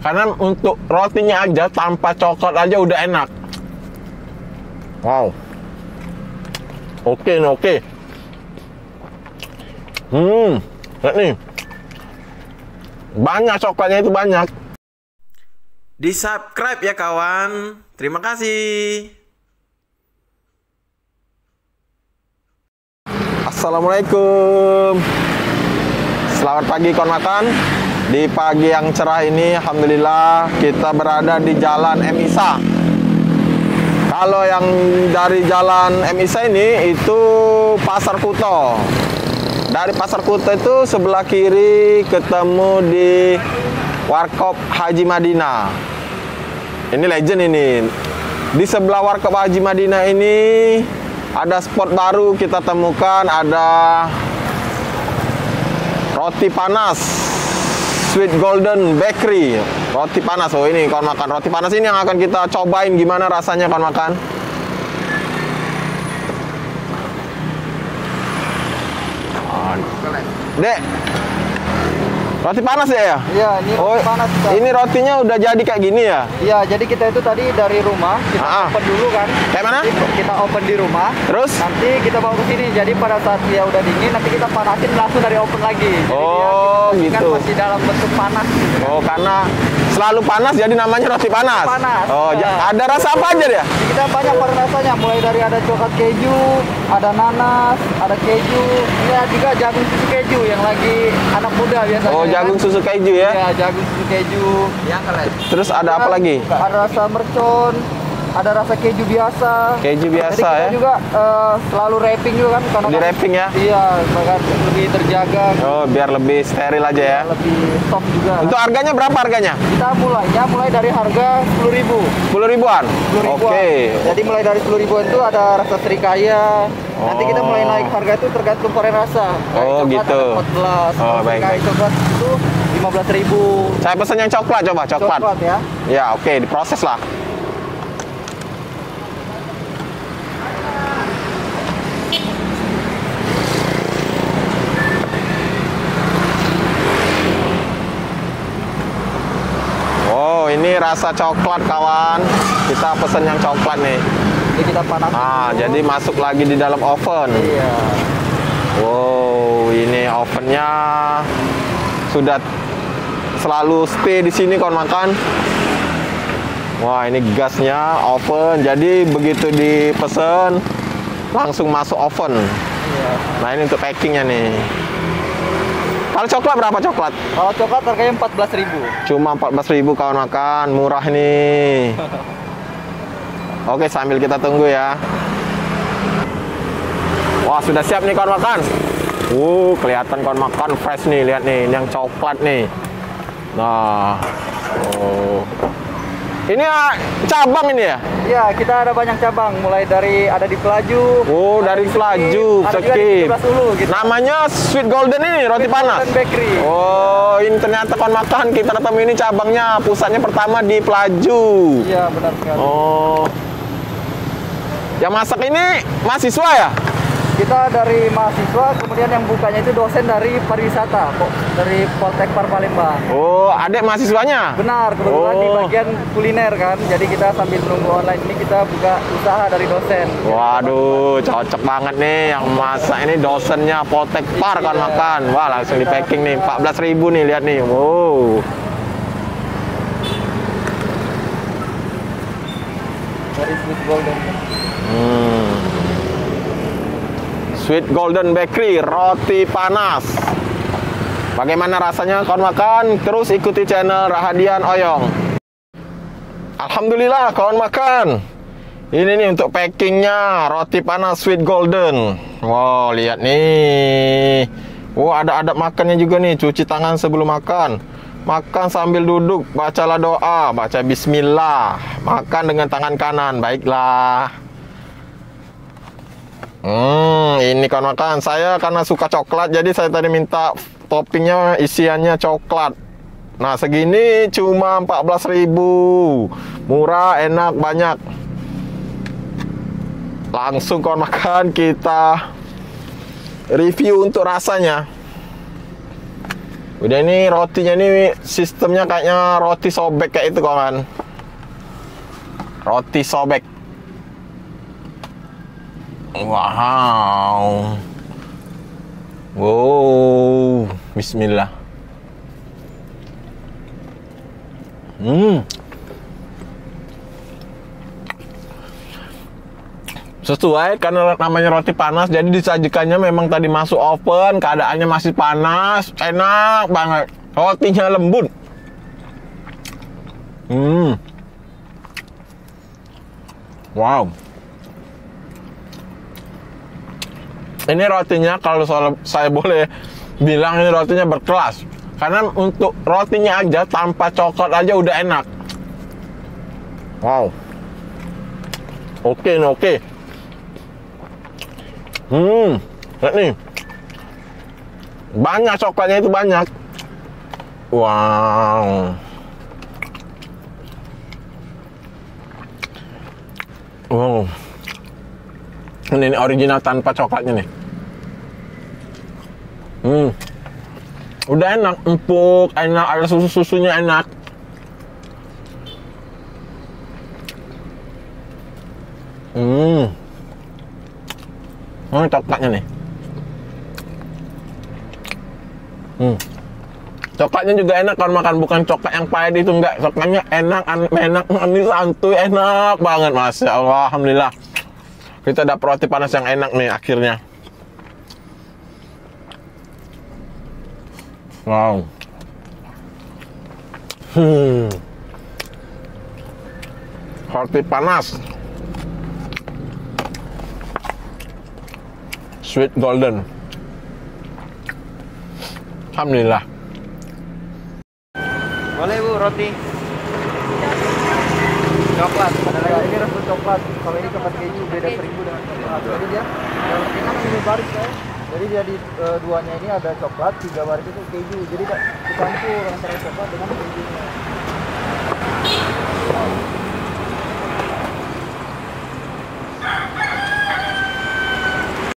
Karena untuk rotinya aja tanpa coklat aja udah enak. Wow. Oke nih, oke. Lihat nih. Banyak coklatnya, itu banyak. Di-subscribe ya kawan. Terima kasih. Assalamualaikum. Selamat pagi kawan makan. Di pagi yang cerah ini, alhamdulillah kita berada di Jalan M. Isa. Kalau yang dari Jalan M. Isa ini itu Pasar Kuto. Dari Pasar Kuto itu sebelah kiri ketemu di Warkop Haji Madinah. Ini legend ini. Di sebelah Warkop Haji Madinah ini ada spot baru kita temukan, ada roti panas Sweet Golden Bakery. Roti panas. Oh ini kawan makan. Roti panas ini yang akan kita cobain gimana rasanya kawan makan. Dek, roti panas ya? Iya, ini roti panas. Ini rotinya udah jadi kayak gini ya? Iya, jadi kita itu tadi dari rumah kita open dulu kan. Kayak mana? Kita open di rumah. Terus? Nanti kita bawa ke sini. Jadi pada saat dia udah dingin, nanti kita panasin langsung dari open lagi. Jadi oh, dia, gitu. Kan masih dalam bentuk panas. Gitu. Oh, karena selalu panas jadi namanya roti panas. Panas. Oh, ada rasa apa aja dia? Kita banyak varian rasanya, mulai dari ada coklat keju, ada nanas, ada keju. Ini juga jagung susu keju yang lagi anak muda biasanya. Oh, jagung susu keju ya? Iya, jagung susu keju. Ya, kalian. Terus ada apa lagi? Ada rasa mercon, ada rasa keju biasa. Keju biasa. Jadi kita ya? juga selalu wrapping juga kan. Karena Di wrapping ya? Iya, bahkan lebih terjaga. Oh, biar lebih steril aja ya? Lebih soft juga. Untuk harganya berapa harganya? Kita mulai dari harga 10.000. 10 ribuan? 10 ribuan. Oke. Jadi mulai dari 10 ribuan itu ada rasa serikaya. Nanti kita mulai naik harga itu tergantung varian rasa. Oh, coklat gitu. Ada 14. Oh, baik. Serikaya coklat itu 15.000. Saya pesen yang coklat, coba coklat. Coklat ya. Ya, oke, diproses lah. Oh, ini rasa coklat kawan. Kita pesen yang coklat nih. Jadi kita panasin. Jadi masuk lagi di dalam oven. Iya. Wow, ini ovennya sudah selalu stay di sini kawan makan. Wah, ini gasnya oven. Jadi begitu dipesen langsung masuk oven. Iya. Nah, ini untuk packingnya nih. Kalau coklat berapa coklat? Kalau coklat harganya 14.000. Cuma 14.000 kawan makan, murah nih. Oke, sambil kita tunggu ya. Wah, sudah siap nih kawan makan. Kelihatan kawan makan fresh nih, lihat nih, ini yang coklat nih. Nah, ini cabang ini ya? Iya, kita ada banyak cabang, mulai dari ada di Pelaju. Oh, dari Pelaju, ada juga di 17 Ulu, gitu. Namanya Sweet Golden ini, roti panas. Golden Bakery. Oh, ini ternyata kawan makan kita ketemu ini cabangnya, pusatnya pertama di Pelaju. Iya, benar sekali. Oh. Yang masak ini mahasiswa ya? Kita dari mahasiswa, kemudian yang bukanya itu dosen dari pariwisata, dari Poltek Par Palembang. Oh, adik mahasiswanya? Benar, kebetulan di bagian kuliner kan. Jadi kita sambil menunggu online ini kita buka usaha dari dosen. Waduh, cocok banget nih yang masak ini dosennya Poltek Par kan makan. Wah, langsung di packing nih, 14.000 nih, lihat nih. Wow. Dari Sweet Golden. Sweet Golden Bakery, roti panas. Bagaimana rasanya kawan makan? Terus ikuti channel Rahadian Oyong. Alhamdulillah kawan makan. Ini nih untuk packingnya, roti panas Sweet Golden. Wow, lihat nih. Ada makannya juga nih, cuci tangan sebelum makan. Makan sambil duduk, bacalah doa, baca bismillah. Makan dengan tangan kanan, baiklah. Ini kawan makan. Saya karena suka coklat, jadi saya tadi minta toppingnya isiannya coklat. Nah, segini cuma 14.000. Murah, enak, banyak. Langsung kawan makan kita review untuk rasanya. Udah, ini rotinya ini sistemnya kayaknya roti sobek kayak itu kawan. Roti sobek. Wow. Wow. Bismillah. Sesuai karena namanya roti panas, jadi disajikannya memang tadi masuk oven, keadaannya masih panas, enak banget. Rotinya lembut. Wow. Ini rotinya kalau saya boleh bilang ini rotinya berkelas. Karena untuk rotinya aja tanpa coklat aja udah enak. Wow. Oke, oke. Lihat nih. Banyak coklatnya itu banyak. Wow. Wow. Ini original tanpa coklatnya nih. Udah enak, empuk, enak, ada susu-susunya enak. Coklatnya nih. Coklatnya juga enak kalau makan, bukan coklat yang pahit itu, enggak. Coklatnya enak, manis, santuy, enak banget, Masya Allah, alhamdulillah. Kita dapat roti panas yang enak nih akhirnya. Wow. Roti panas. Sweet golden. Alhamdulillah. Boleh Bu, roti coklat. Ini rasa coklat. Kalau ini coklat keju beda 1000 dengan coklat. Jadi dia enak ini baris ya. Jadi dia di duanya ini ada coklat, 3 baris itu keju. Jadi dicampur antara coklat dengan kejunya.